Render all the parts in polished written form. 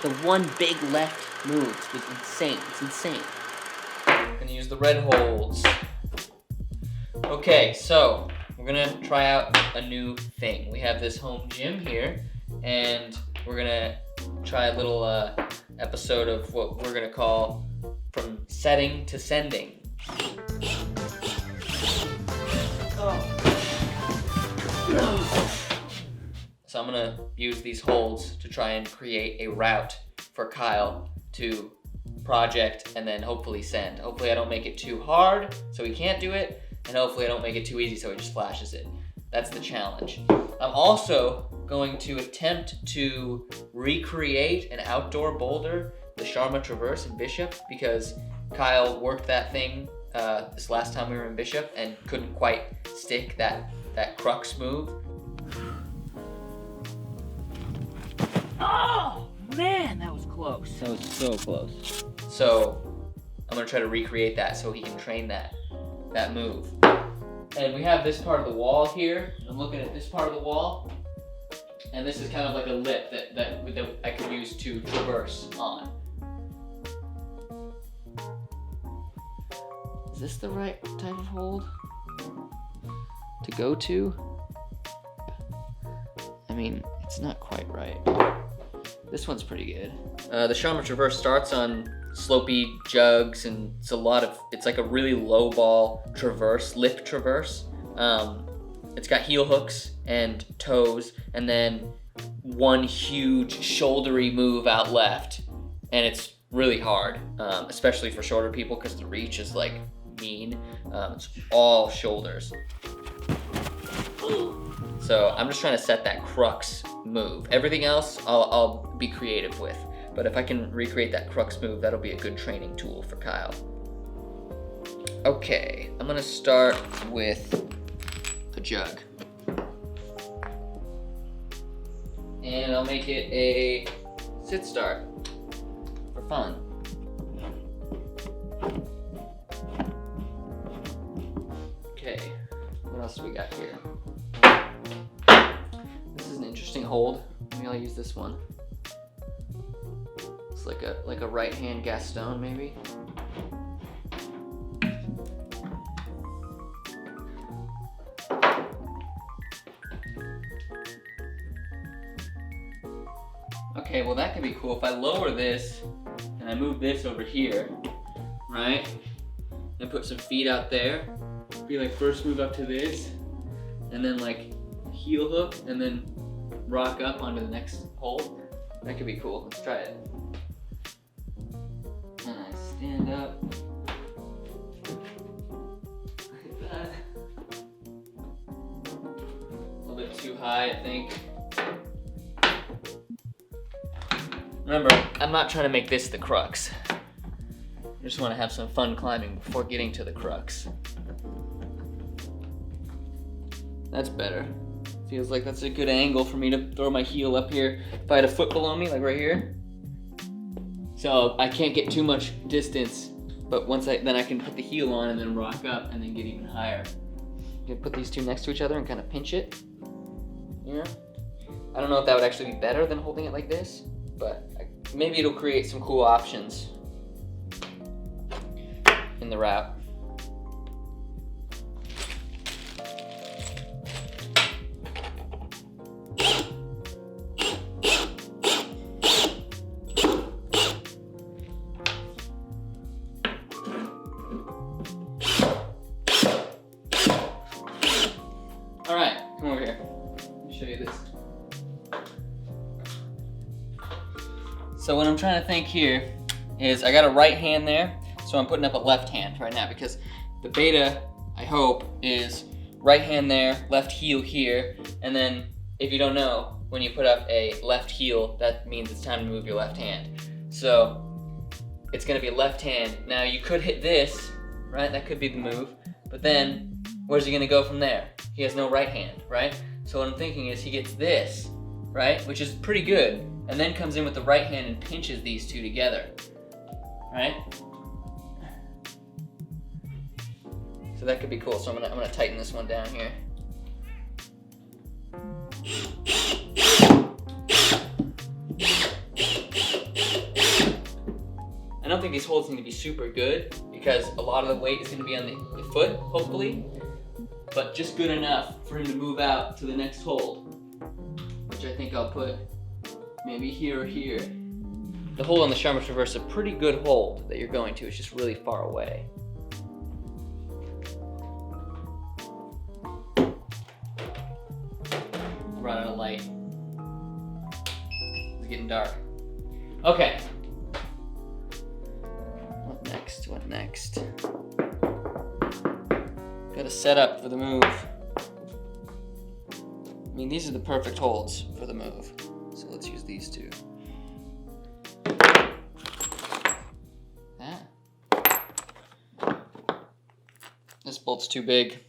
The one big left move was insane. It's insane. I'm gonna use the red holds. Okay, so we're gonna try out a new thing. We have this home gym here, and we're gonna try a little episode of what we're gonna call From Setting to Sending. So I'm gonna use these holds to try and create a route for Kyle to project and then hopefully send. Hopefully I don't make it too hard so he can't do it, and hopefully I don't make it too easy so he just flashes it. That's the challenge. I'm also going to attempt to recreate an outdoor boulder, the Sharma Traverse in Bishop, because Kyle worked that thing this last time we were in Bishop and couldn't quite stick that crux move. Oh man, that was close. That was so close. So I'm gonna try to recreate that so he can train that move. And we have this part of the wall here. I'm looking at this part of the wall, and this is kind of like a lip that I could use to traverse on. Is this the right type of hold to go to? I mean, it's not quite right. This one's pretty good. The Sharma Traverse starts on slopey jugs, and it's like a really low ball traverse, lip traverse. It's got heel hooks and toes, and then one huge shouldery move out left, and it's really hard, especially for shorter people because the reach is like mean. It's all shoulders. So I'm just trying to set that crux move. Everything else I'll be creative with. But if I can recreate that crux move, that'll be a good training tool for Kyle. Okay, I'm gonna start with a jug. And I'll make it a sit start for fun. Okay, what else do we got here? This is an interesting hold. Maybe I'll use this one. It's like a right hand Gaston maybe. Okay, well that could be cool. If I lower this and I move this over here, right? And put some feet out there. Be like first move up to this, and then like heel hook, and then rock up onto the next hold. That could be cool. Let's try it. And I stand up. Look at that. A little bit too high, I think. Remember, I'm not trying to make this the crux. I just want to have some fun climbing before getting to the crux. That's better. Feels like that's a good angle for me to throw my heel up here if I had a foot below me, like right here. So I can't get too much distance, but then I can put the heel on and then rock up and then get even higher. You can put these two next to each other and kind of pinch it. Yeah. I don't know if that would actually be better than holding it like this, but maybe it'll create some cool options in the route. All right, come over here. Let me show you this. So what I'm trying to think here is I got a right hand there, so I'm putting up a left hand right now because the beta, I hope, is right hand there, left heel here, and then if you don't know, when you put up a left heel, that means it's time to move your left hand. So it's gonna be left hand. Now you could hit this, right? That could be the move, but then where's he gonna go from there? He has no right hand, right? So what I'm thinking is he gets this, right? Which is pretty good. And then comes in with the right hand and pinches these two together, right? So that could be cool. So I'm gonna tighten this one down here. don't think these holds need to be super good because a lot of the weight is going to be on the foot, hopefully, but just good enough for him to move out to the next hold, which I think I'll put maybe here or here. The hold on the Sharma Traverse is a pretty good hold that you're going to. It's just really far away. Run out of light. It's getting dark. Okay. What next? What next? Got a setup for the move. I mean, these are the perfect holds for the move. So let's use these two. This bolt's too big.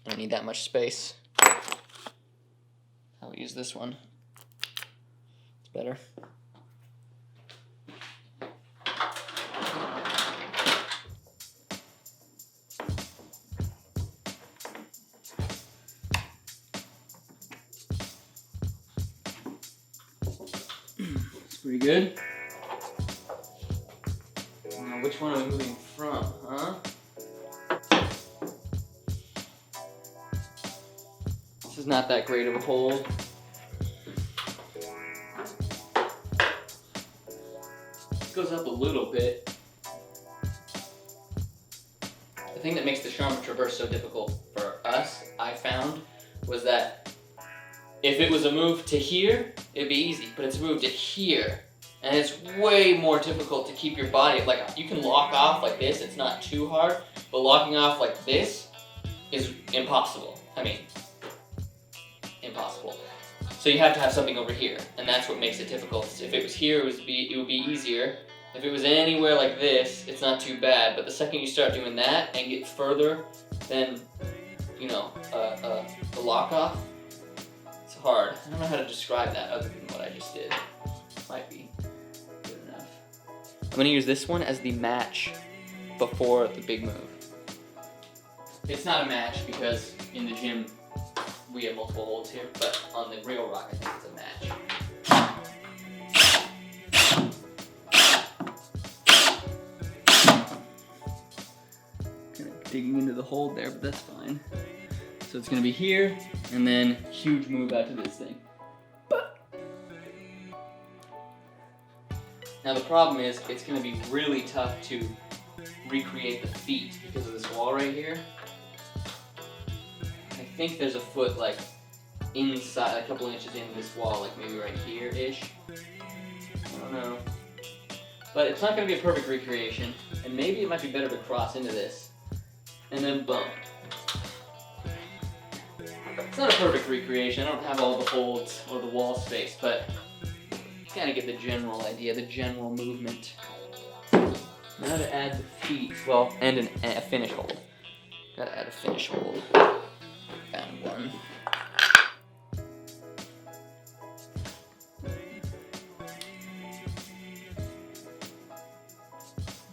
I don't need that much space. I'll use this one. It's better. It's pretty good. Now, which one are we moving from, huh? This is not that great of a hold. It goes up a little bit. The thing that makes the Sharma Traverse so difficult for us, I found, was that if it was a move to here, it'd be easy, but it's a move to here. And it's way more difficult to keep your body, like you can lock off like this, it's not too hard, but locking off like this is impossible. I mean, impossible. So you have to have something over here, and that's what makes it difficult. If it was here, it would be easier. If it was anywhere like this, it's not too bad, but the second you start doing that and get further than, you know, the lock off, it's hard. I don't know how to describe that other than what I just did. Might be good enough. I'm gonna use this one as the match before the big move. It's not a match because in the gym we have multiple holds here, but on the real rock I think it's a match. Kind of digging into the hold there, but that's fine. So it's gonna be here, and then huge move out to this thing. Now the problem is, it's gonna be really tough to recreate the feet because of this wall right here. I think there's a foot like inside, a couple inches into this wall, like maybe right here-ish. I don't know. But it's not gonna be a perfect recreation, and maybe it might be better to cross into this and then bump. It's not a perfect recreation. I don't have all the holds or the wall space, but you kind of get the general idea, the general movement. Now to add the feet, well, and a finish hold. Gotta add a finish hold. Found one.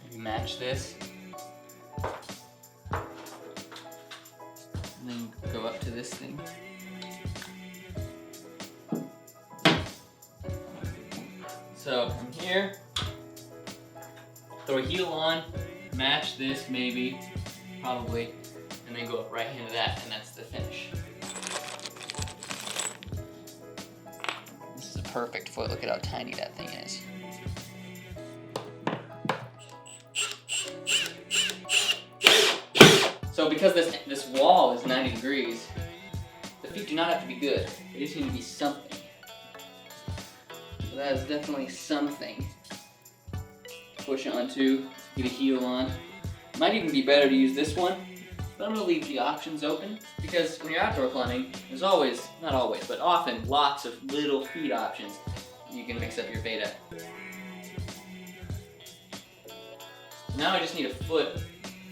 Maybe match this. And then go up to this thing. So from here, throw a heel on, match this maybe, probably, and then go up right into that, and that's the finish. This is a perfect foot. Look at how tiny that thing is. So because this wall is 90 degrees, the feet do not have to be good. They just need to be something. So that is definitely something. Push onto, get a heel on. Might even be better to use this one, but I'm gonna leave the options open because when you're outdoor climbing, there's always, not always, but often lots of little feet options. You can mix up your beta. Now I just need a foot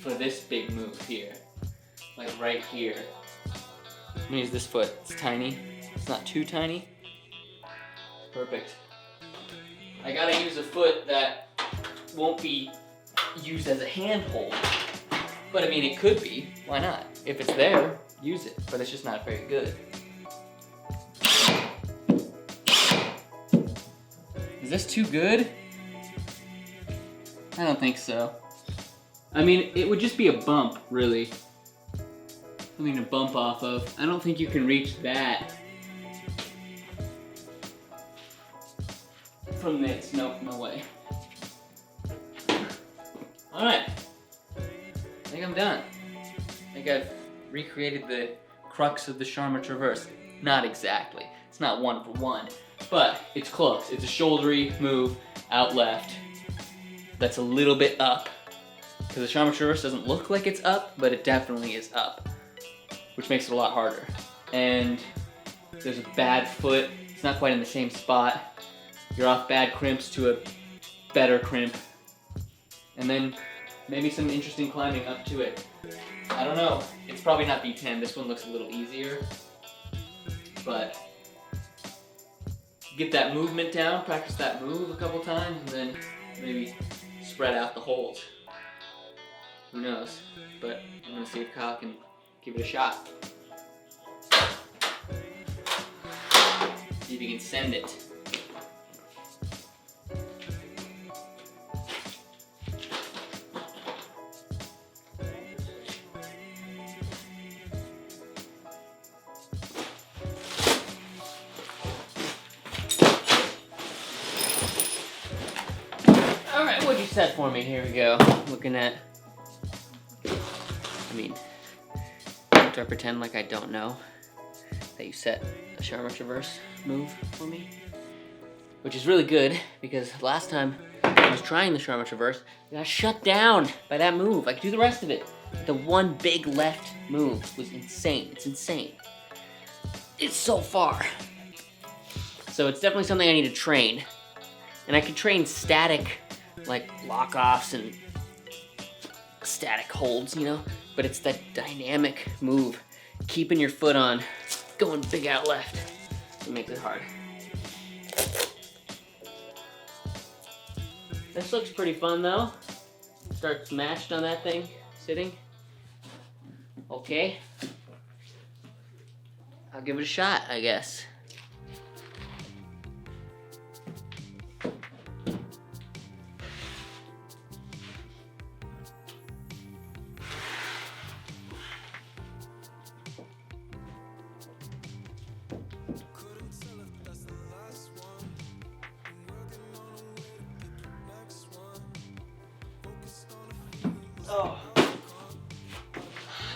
for this big move here, like right here. I'm gonna use this foot. It's tiny. It's not too tiny. Perfect. I gotta use a foot that won't be used as a handhold, but I mean it could be. Why not? If it's there, use it. But it's just not very good. Is this too good? I don't think so. I mean, it would just be a bump, really. Something to bump off of. I don't think you can reach that from this. Nope, no way. Alright. I think I'm done. I think I've recreated the crux of the Sharma Traverse. Not exactly. It's not one for one, but it's close. It's a shouldery move out left that's a little bit up. Because the Sharma Traverse doesn't look like it's up, but it definitely is up, which makes it a lot harder. And there's a bad foot. It's not quite in the same spot. You're off bad crimps to a better crimp. And then maybe some interesting climbing up to it. I don't know. It's probably not B10. This one looks a little easier. But get that movement down, practice that move a couple times, and then maybe spread out the holds. Who knows? But I'm gonna see if Kyle can give it a shot. See if he can send it. Alright, what'd you set for me? Here we go. Looking at... I mean, do I pretend like I don't know that you set a Sharma Traverse move for me? Which is really good, because last time I was trying the Sharma Traverse, I got shut down by that move. I could do the rest of it. The one big left move was insane. It's insane. It's so far. So it's definitely something I need to train. And I can train static, like lock-offs and static holds, you know? But it's that dynamic move, keeping your foot on, going big out left. It makes it hard. This looks pretty fun though. Start smashed on that thing, sitting. Okay. I'll give it a shot, I guess.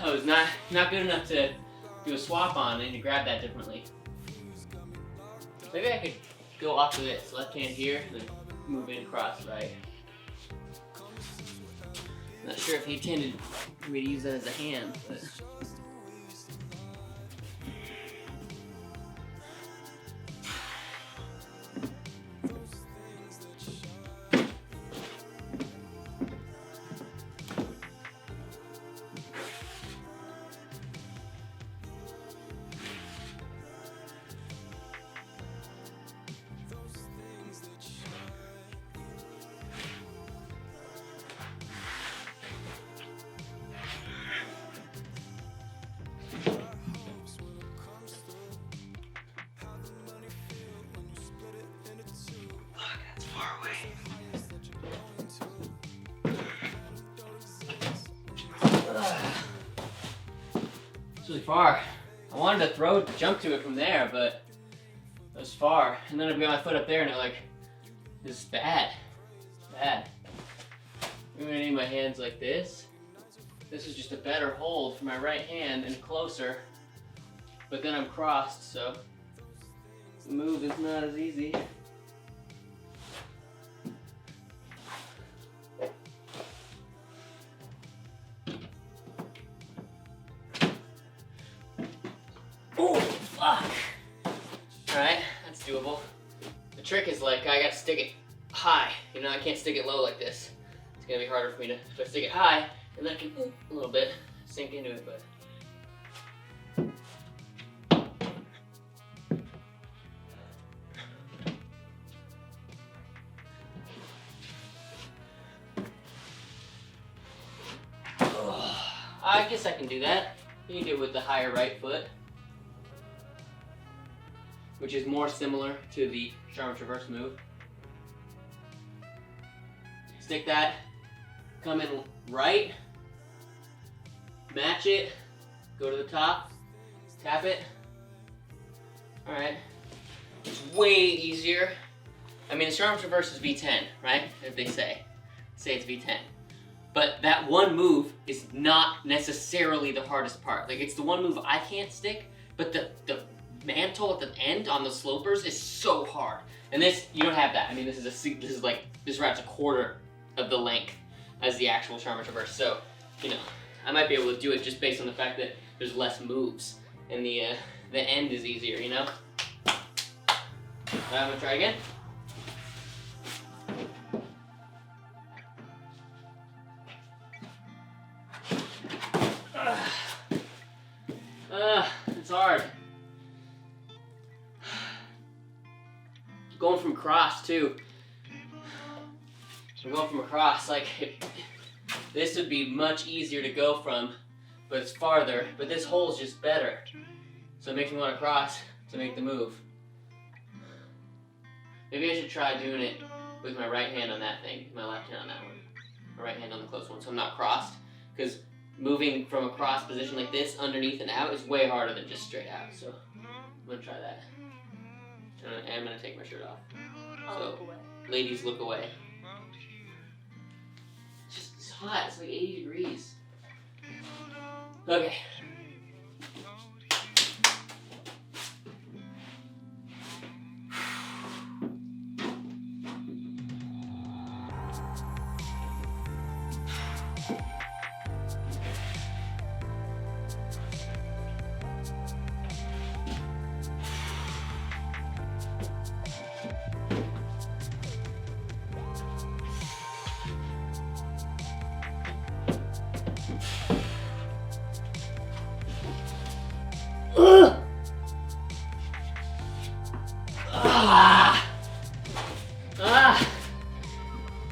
Oh, it's not good enough to do a swap on. I need to grab that differently. Maybe I could go off of this, left hand here, and then move in across right. Not sure if he intended me to use that as a hand, but... It's really far. I wanted to jump to it from there, but it was far. And then I got my foot up there and it this is bad. It's bad. I'm gonna need my hands like this. This is just a better hold for my right hand and closer. But then I'm crossed, so the move is not as easy. Oh, fuck! Alright, that's doable. The trick is I gotta stick it high. You know, I can't stick it low like this. It's gonna be harder for me to, if I stick it high, and then I can, a little bit, sink into it, but. I guess I can do that. You can do it with the higher right foot, which is more similar to the Sharma Traverse move. Stick that come in right, match it, go to the top, tap it. All right, it's way easier. I mean, the Sharma Traverse is V10, right? If they say it's V10. But that one move is not necessarily the hardest part. Like, it's the one move I can't stick, but the mantle at the end on the slopers is so hard. And this, you don't have that. I mean, this route's a quarter of the length as the actual Sharma Traverse. So, you know, I might be able to do it just based on the fact that there's less moves and the end is easier, you know? I'm gonna try again. It's hard. Going from across too. I'm going from across, like, this would be much easier to go from, but it's farther, but this hole is just better. So it makes me want to cross to make the move. Maybe I should try doing it with my right hand on that thing, my left hand on that one. My right hand on the close one, so I'm not crossed. Because moving from a cross position like this, underneath and out, is way harder than just straight out. So I'm going to try that. And I'm going to take my shirt off. So, ladies, look away. It's hot, it's like 80 degrees. Okay.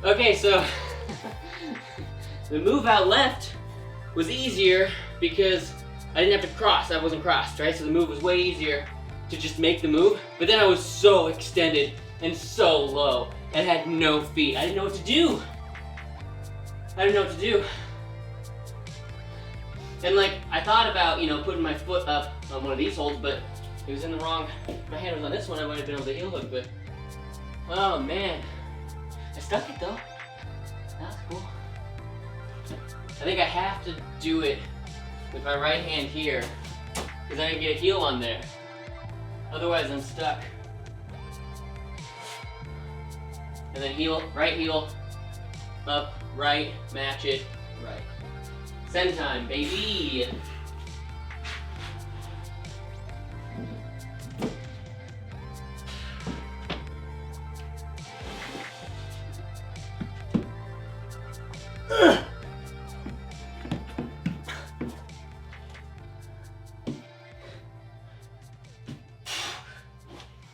Okay, so the move out left was easier because I didn't have to cross. I wasn't crossed, right? So the move was way easier to just make the move. But then I was so extended and so low and had no feet. I didn't know what to do. And like, I thought about, you know, putting my foot up on one of these holes, but it was in the wrong, my hand was on this one, I might have been able to heel hook, but, oh man. I stuck it though. That's cool. I think I have to do it with my right hand here, because I didn't get a heel on there. Otherwise I'm stuck. And then heel, right heel, up, right, match it, right. Send time, baby!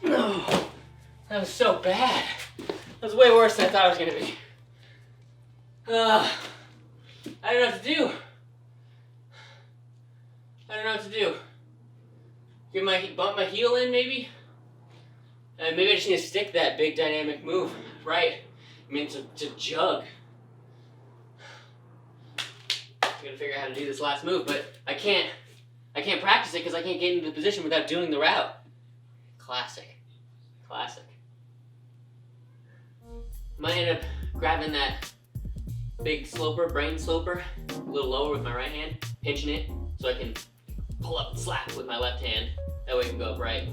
No, that was so bad. That was way worse than I thought it was gonna be. I don't know what to do. Bump my heel in, maybe? Maybe I just need to stick that big dynamic move, right? I mean, it's a jug. I'm gonna figure out how to do this last move, but I can't practice it because I can't get into the position without doing the route. Classic. Might end up grabbing that big sloper, brain sloper, a little lower with my right hand, pinching it so I can pull up and slap with my left hand. That way I can go up right.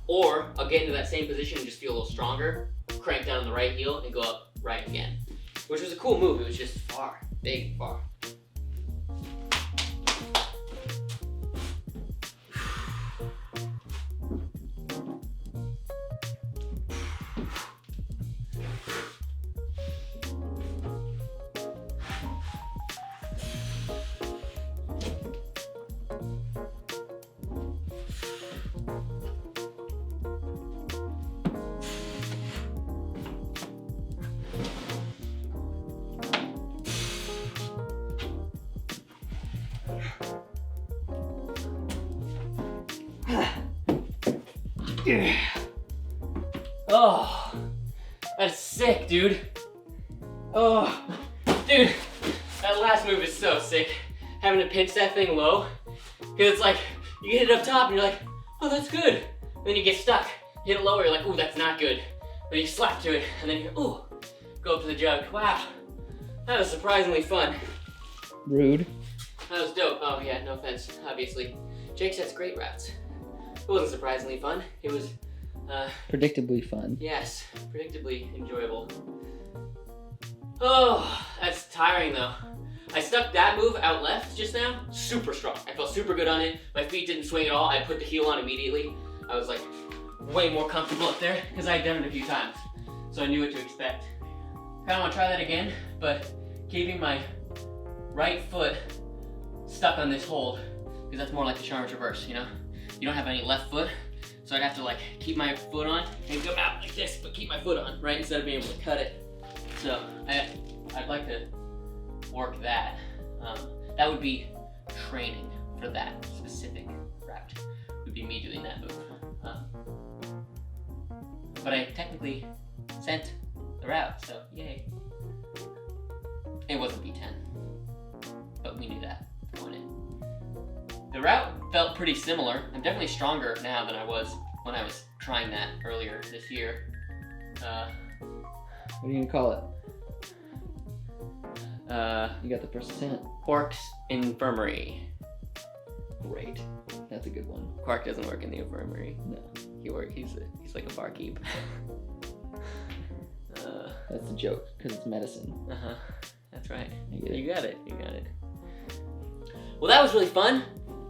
Or I'll get into that same position and just feel a little stronger, crank down on the right heel and go up right again. Which was a cool move, it was just far, big and far. Yeah. Oh, that's sick, dude. Oh, dude, That last move is so sick. Having to pinch that thing low. Because it's like, you hit it up top and you're like, oh, that's good. And then you get stuck. Hit it lower, you're like, ooh, that's not good. Then you slap to it, and then you, ooh, go up to the jug. Wow. That was surprisingly fun. Rude. That was dope. Oh yeah, no offense, obviously. Jake sets great routes. It wasn't surprisingly fun. It was, predictably fun. yes, predictably enjoyable. Oh, that's tiring though. I stuck that move out left just now, super strong. I felt super good on it. My feet didn't swing at all. I put the heel on immediately. I was like way more comfortable up there because I had done it a few times. So I knew what to expect. Kinda wanna try that again, but keeping my right foot stuck on this hold, because that's more like the Sharma Traverse, you know? You don't have any left foot, so I'd have to like keep my foot on and go out like this, but keep my foot on, right? Instead of being able to cut it. So I'd like to work that. That would be training for that specific route. Would be me doing that move. But I technically sent the route, so yay. It wasn't B10, but we knew that going in. The route felt pretty similar. I'm definitely stronger now than I was when I was trying that earlier this year. What are you gonna call it? You got the percent. Quark's Infirmary. Great. That's a good one. Quark doesn't work in the infirmary. No. He's like a barkeep. That's the joke, because it's medicine. That's right. I get it. You got it. You got it. Well, that was really fun.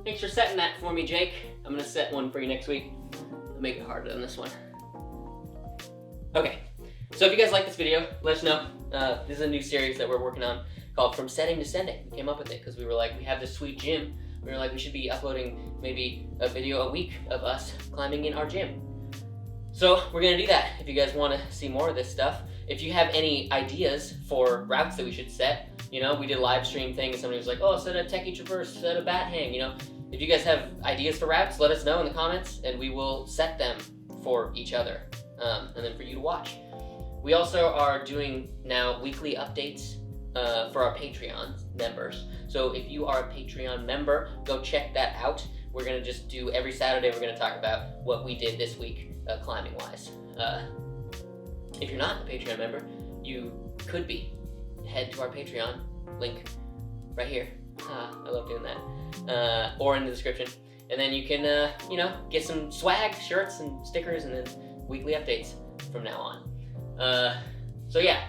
Thanks for setting that for me, Jake. I'm gonna set one for you next week. I'll make it harder than this one. Okay. So if you guys like this video, let us know. This is a new series that we're working on called From Setting to Sending. We came up with it because we were like, we have this sweet gym. We were like, we should be uploading maybe a video a week of us climbing in our gym. So we're gonna do that if you guys wanna see more of this stuff. If you have any ideas for routes that we should set, you know, we did a live stream thing and somebody was like, oh, set a techie traverse, set a bat hang, you know. If you guys have ideas for routes, let us know in the comments and we will set them for each other and then for you to watch. We also are doing now weekly updates for our Patreon members. So if you are a Patreon member, go check that out. We're gonna just do every Saturday, we're gonna talk about what we did this week climbing wise. If you're not a Patreon member, you could be. Head to our Patreon, link right here. I love doing that. Or in the description. And then you can, you know, get some swag, shirts and stickers, and then weekly updates from now on. So yeah,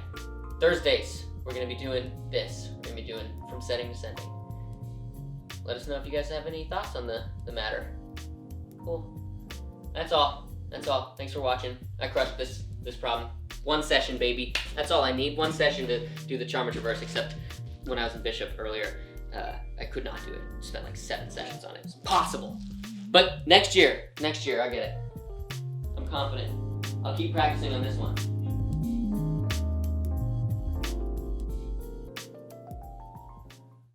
Thursdays, we're gonna be doing this. We're gonna be doing From Setting to Sending. Let us know if you guys have any thoughts on the matter. Cool. That's all. That's all. Thanks for watching. I crushed this problem. One session, baby. That's all I need. One session to do the Sharma Traverse, except when I was in Bishop earlier, I could not do it. Spent like 7 sessions on it. It's impossible. But next year, I get it. I'm confident. I'll keep practicing on this one.